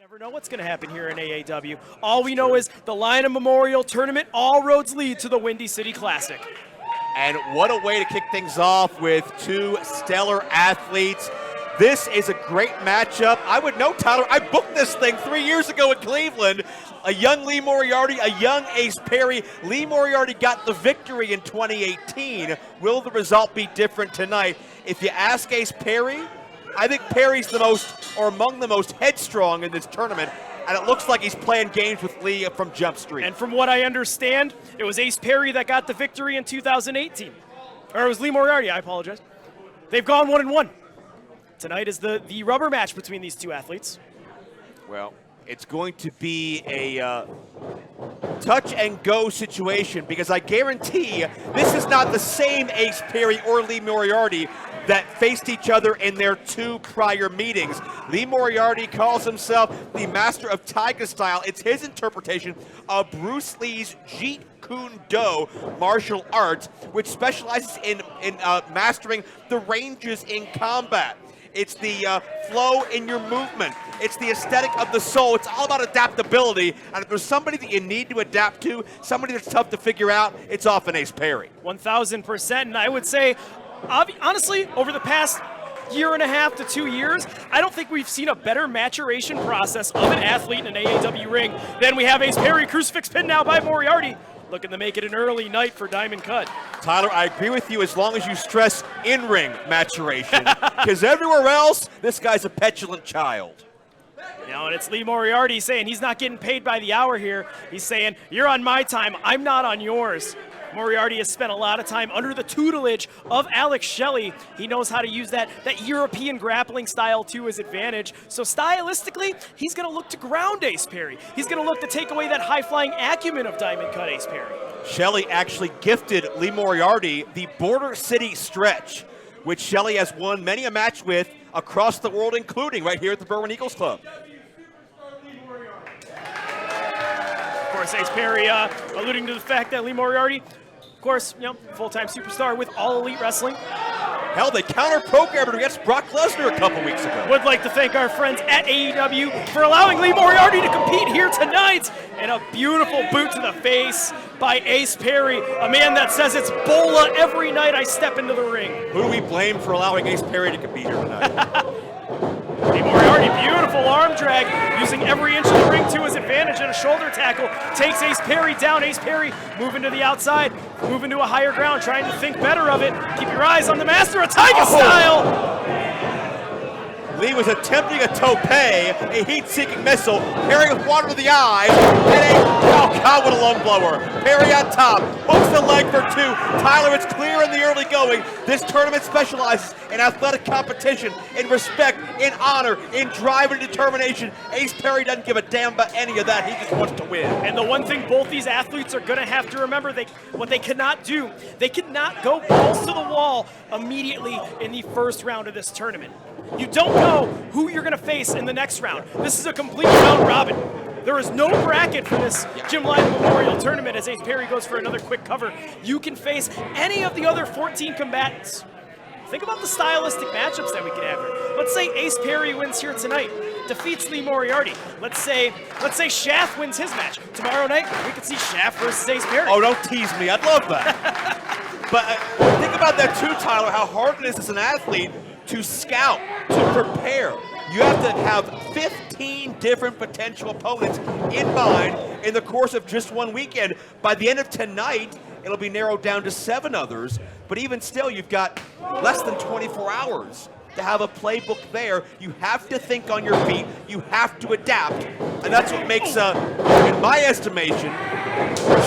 Never know what's going to happen here in AAW. All we know is the Lynam Memorial Tournament, all roads lead to the Windy City Classic. And what a way to kick things off with two stellar athletes. This is a great matchup. I would know, Tyler, I booked this thing 3 years ago in Cleveland. A young Lee Moriarty, a young Ace Perry. Lee Moriarty got the victory in 2018. Will the result be different tonight? If you ask Ace Perry, I think Perry's the most, or among the most headstrong in this tournament, and it looks like he's playing games with Lee from Jump Street. And from what I understand, it was Ace Perry that got the victory in 2018. Or it was Lee Moriarty, I apologize. They've gone 1-1. Tonight is the rubber match between these two athletes. Well, it's going to be a touch and go situation, because I guarantee this is not the same Ace Perry or Lee Moriarty that faced each other in their two prior meetings. Lee Moriarty calls himself the master of Tiger style. It's his interpretation of Bruce Lee's Jeet Kune Do martial arts, which specializes in mastering the ranges in combat. It's the flow in your movement. It's the aesthetic of the soul. It's all about adaptability. And if there's somebody that you need to adapt to, somebody that's tough to figure out, it's often Ace Perry. 1,000%. And I would say, honestly, over the past year and a half to 2 years, I don't think we've seen a better maturation process of an athlete in an AAW ring than we have Ace Perry. Crucifix pin now by Moriarty. Looking to make it an early night for Diamond Cut. Tyler, I agree with you as long as you stress in-ring maturation. Because everywhere else, this guy's a petulant child. You know, and it's Lee Moriarty saying he's not getting paid by the hour here. He's saying, you're on my time, I'm not on yours. Moriarty has spent a lot of time under the tutelage of Alex Shelley. He knows how to use that European grappling style to his advantage. So stylistically, he's going to look to ground Ace Perry. He's going to look to take away that high-flying acumen of Diamond Cut Ace Perry. Shelley actually gifted Lee Moriarty the Border City Stretch, which Shelley has won many a match with across the world, including right here at the Berwyn Eagles Club. Of course, Ace Perry alluding to the fact that Lee Moriarty, of course, you know, full-time superstar with All Elite Wrestling. Hell, they counter-programmed him against Brock Lesnar a couple weeks ago. Would like to thank our friends at AAW for allowing Lee Moriarty to compete here tonight. And a beautiful boot to the face by Ace Perry, a man that says it's Bola every night I step into the ring. Who do we blame for allowing Ace Perry to compete here tonight? Lee Moriarty, beautiful arm drag, using every inch of the ring to his advantage, and a shoulder tackle takes Ace Perry down. Ace Perry moving to the outside, moving to a higher ground, trying to think better of it. Keep your eyes on the master of Tiger style. Lee was attempting a tope, a heat-seeking missile, Perry with water to the eyes, and oh God, what a lung blower. Perry on top, hooks the leg for two. Tyler, it's clear in the early going. This tournament specializes in athletic competition, in respect, in honor, in drive and determination. Ace Perry doesn't give a damn about any of that. He just wants to win. And the one thing both these athletes are going to have to remember, what they cannot do, they cannot go balls to the wall immediately in the first round of this tournament. You don't know who you're going to face in the next round. This is a complete round robin. There is no bracket for this Jim Lynam Memorial Tournament as Ace Perry goes for another quick cover. You can face any of the other 14 combatants. Think about the stylistic matchups that we could have here. Let's say Ace Perry wins here tonight, defeats Lee Moriarty. Let's say Shaft wins his match. Tomorrow night, we could see Shaft versus Ace Perry. Oh, don't tease me. I'd love that. But think about that too, Tyler, how hard it is as an athlete to scout, to prepare. You have to have 15 different potential opponents in mind in the course of just one weekend. By the end of tonight, it'll be narrowed down to 7 others, but even still, you've got less than 24 hours to have a playbook there. You have to think on your feet, you have to adapt, and that's what makes, in my estimation,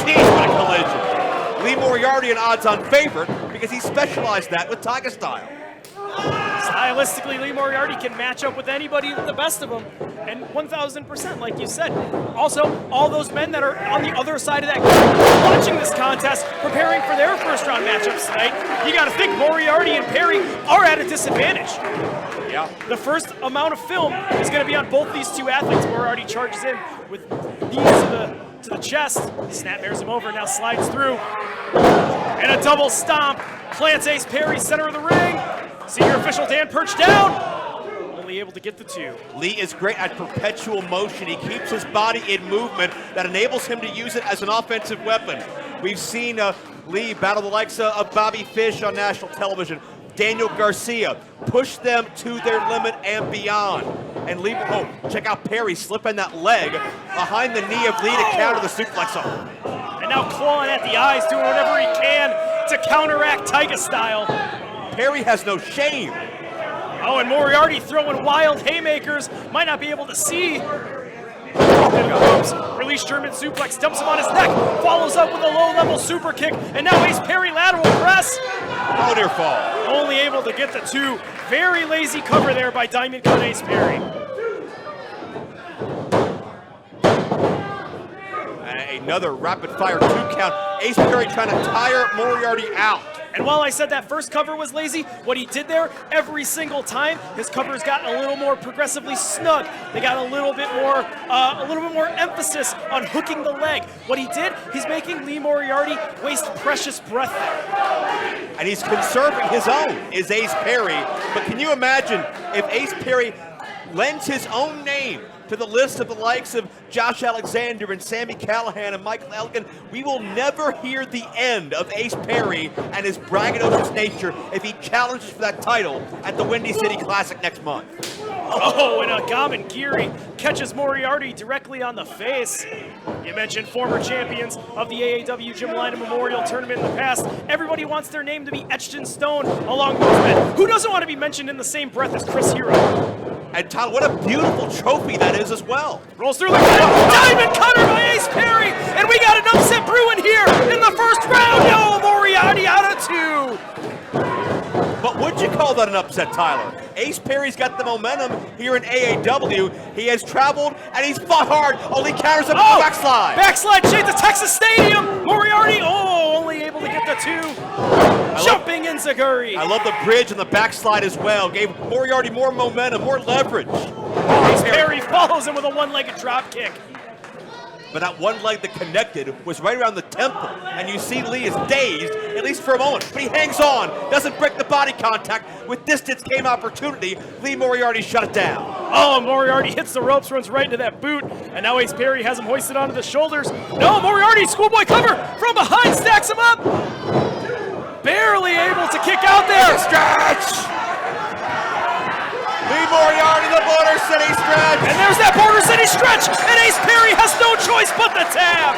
geez, what a collision. Lee Moriarty an odds-on favorite because he specialized that with Tiger style. Stylistically, Lee Moriarty can match up with anybody, the best of them, and 1,000%, like you said. Also, all those men that are on the other side of that watching this contest, preparing for their first-round matchups tonight, you got to think Moriarty and Perry are at a disadvantage. Yeah. The first amount of film is going to be on both these two athletes. Moriarty charges in with knees to the chest. Snapmares him over, now slides through. And a double stomp. Plants Ace Perry, center of the ring. Senior official Dan Perch down. barely able to get the 2. Lee is great at perpetual motion. He keeps his body in movement that enables him to use it as an offensive weapon. We've seen Lee battle the likes of Bobby Fish on national television, Daniel Garcia, push them to their limit and beyond. And Lee, oh, check out Perry slipping that leg behind the knee of Lee to counter the suplex. And now clawing at the eyes, doing whatever he can to counteract Tiger style. Perry has no shame. Oh, and Moriarty throwing wild haymakers. Might not be able to see. Release German suplex, dumps him on his neck, follows up with a low-level super kick, and now Ace Perry lateral press. Oh, near fall. Only able to get the 2. Very lazy cover there by Diamond Cut Ace Perry. Another rapid-fire 2 count. Ace Perry trying to tire Moriarty out. And while I said that first cover was lazy, what he did there, every single time, his covers got a little more progressively snug. They got a little bit more emphasis on hooking the leg. What he did, he's making Lee Moriarty waste precious breath there. And he's conserving his own, is Ace Perry. But can you imagine if Ace Perry lends his own name to the list of the likes of Josh Alexander and Sami Callihan and Michael Elgin? We will never hear the end of Ace Perry and his braggadocious nature if he challenges for that title at the Windy City Classic next month. Oh, and a Gamengiri catches Moriarty directly on the face. You mentioned former champions of the AAW Jim Lynam Memorial Tournament in the past. Everybody wants their name to be etched in stone along those men. Who doesn't want to be mentioned in the same breath as Chris Hero? And Tyler, what a beautiful trophy that is as well. Rolls through the diamond cutter by Ace Perry, and we got an upset brewing here in the first round. Oh, Moriarty out of 2. But would you call that an upset, Tyler? Ace Perry's got the momentum here in AAW. He has traveled and he's fought hard. Only counters him with a backslide. Backslide shade to Texas Stadium. Moriarty, only able to get the 2. Jumping Enziguri. I love the bridge and the backslide as well. Gave Moriarty more momentum, more leverage. Ace Perry follows him with a one-legged drop kick. But that one leg that connected was right around the temple. And you see Lee is dazed, at least for a moment. But he hangs on, doesn't break the body contact. With distance came opportunity. Lee Moriarty shut it down. Oh, Moriarty hits the ropes, runs right into that boot. And now Ace Perry has him hoisted onto the shoulders. No, Moriarty, schoolboy cover from behind, stacks him up. Barely able to kick out there. Stretch! Lee Moriarty, the Border City stretch. And there's that Border City stretch. And Ace Perry has no choice but the tap.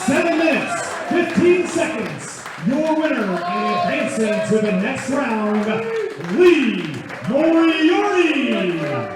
7 minutes, 15 seconds. Your winner and advancing to the next round, Lee Moriarty.